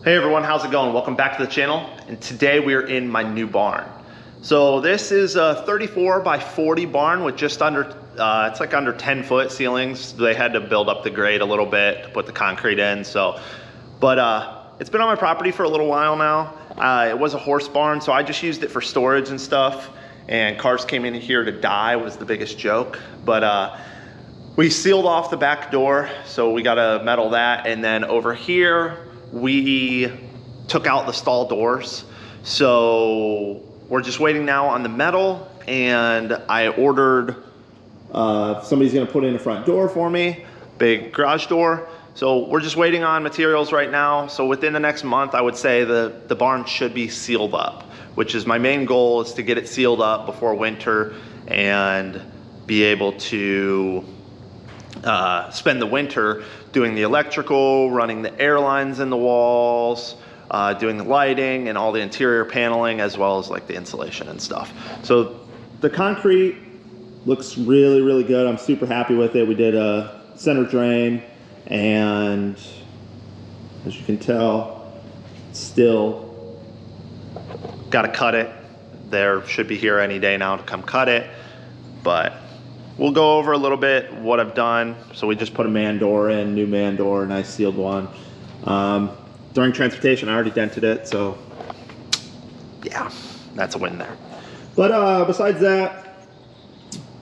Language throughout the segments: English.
Hey everyone, how's it going? Welcome back to the channel. And today we are in my new barn. So this is a 34 by 40 barn with just under, it's like under 10 foot ceilings. They had to build up the grade a little bit to put the concrete in. But it's been on my property for a little while now. It was a horse barn, so I just used it for storage and stuff. And cars came in here to die was the biggest joke. But we sealed off the back door, so we gotta metal that. And then over here, we took out the stall doors. So we're just waiting now on the metal, and I ordered, somebody's gonna put in a front door for me, big garage door. So we're just waiting on materials right now. So within the next month, I would say the barn should be sealed up, which is my main goal, is to get it sealed up before winter and be able to spend the winter doing the electrical, running the air lines in the walls, doing the lighting and all the interior paneling, as well as like the insulation and stuff. So the concrete looks really, really good. I'm super happy with it. We did a center drain, and as you can tell, still got to cut it. There should be here any day now to come cut it, but we'll go over a little bit what I've done. So we just put a man door in, new man door, nice sealed one. During transportation, I already dented it, so yeah, that's a win there. But besides that,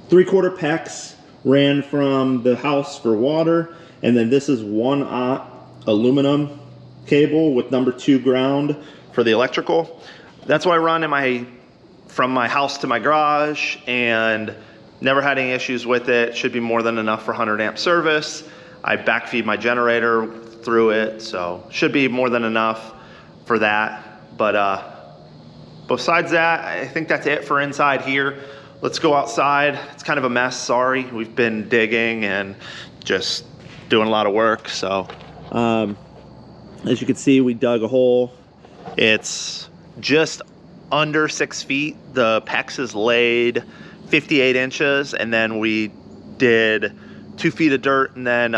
3/4 PEX ran from the house for water, and then this is 1/aught aluminum cable with #2 ground for the electrical. That's what I run from my house to my garage, and never had any issues with it. Should be more than enough for 100 amp service. I backfeed my generator through it, so should be more than enough for that. But besides that, I think that's it for inside here. Let's go outside. It's kind of a mess, sorry. We've been digging and just doing a lot of work. So as you can see, we dug a hole. It's just under 6 feet. The PEX is laid 58 inches, and then we did 2 feet of dirt, and then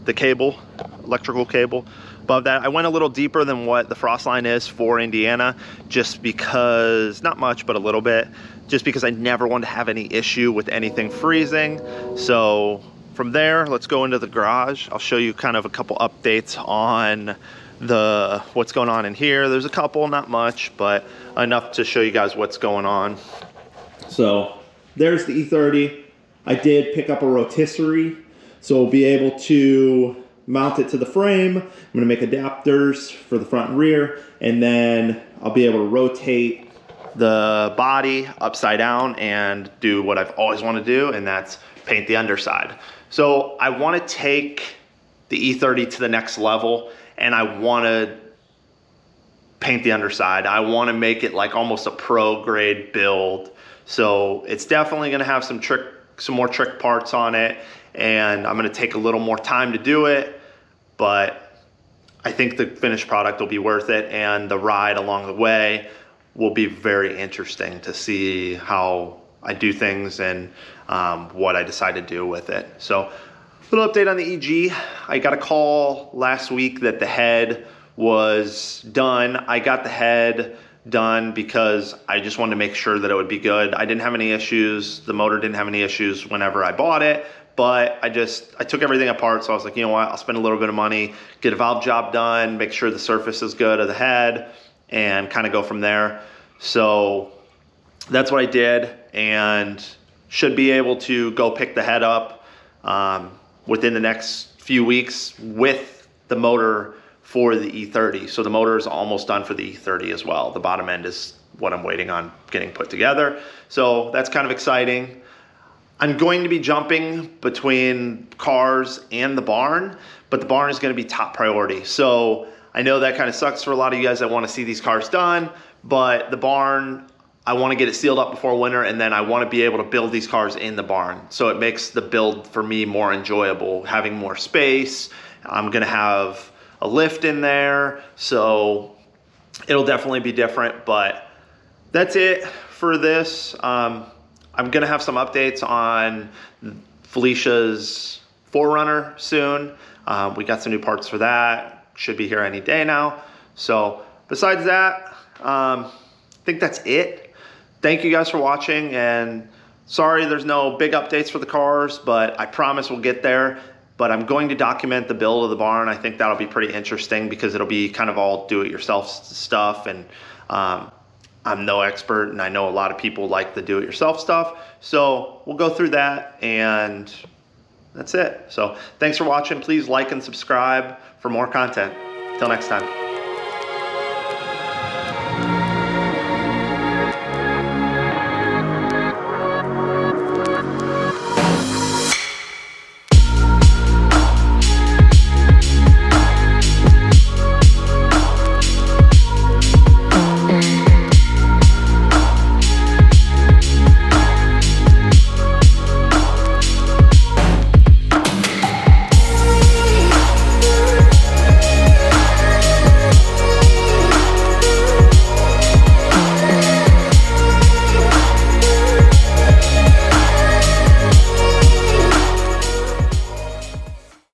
the cable, electrical cable above that. I went a little deeper than what the frost line is for Indiana, just because, not much, but a little bit, just because I never wanted to have any issue with anything freezing. So from there, let's go into the garage. I'll show you kind of a couple updates on what's going on in here. There's a couple, not much, but enough to show you guys what's going on. So there's the E30. I did pick up a rotisserie, so we'll be able to mount it to the frame. I'm gonna make adapters for the front and rear, and then I'll be able to rotate the body upside down and do what I've always wanted to do, and that's paint the underside. So I wanna take the E30 to the next level, and I wanna paint the underside. I wanna make it like almost a pro grade build. So it's definitely gonna have some more trick parts on it, and I'm gonna take a little more time to do it, but I think the finished product will be worth it, and the ride along the way will be very interesting to see how I do things and what I decide to do with it. So a little update on the EG. I got a call last week that the head was done. I got the head done because I just wanted to make sure that it would be good. I didn't have any issues. The motor didn't have any issues whenever I bought it, but I took everything apart. So I was like, you know what, I'll spend a little bit of money, get a valve job done, make sure the surface is good of the head, and kind of go from there. So that's what I did, and should be able to go pick the head up within the next few weeks with the motor for the E30. So the motor is almost done for the E30 as well. The bottom end is what I'm waiting on getting put together. So that's kind of exciting. I'm going to be jumping between cars and the barn, but the barn is going to be top priority. So I know that kind of sucks for a lot of you guys that want to see these cars done, but the barn, I want to get it sealed up before winter, and then I want to be able to build these cars in the barn. So it makes the build for me more enjoyable, having more space. I'm going to have a lift in there, so it'll definitely be different. But that's it for this. I'm gonna have some updates on Felicia's 4Runner soon. We got some new parts for that. Should be here any day now. So besides that, I think that's it. Thank you guys for watching, and sorry there's no big updates for the cars, but I promise we'll get there. But I'm going to document the build of the barn. I think that'll be pretty interesting because it'll be kind of all do-it-yourself stuff, and I'm no expert, and I know a lot of people like the do-it-yourself stuff. So we'll go through that, and that's it. So thanks for watching. Please like and subscribe for more content. Till next time.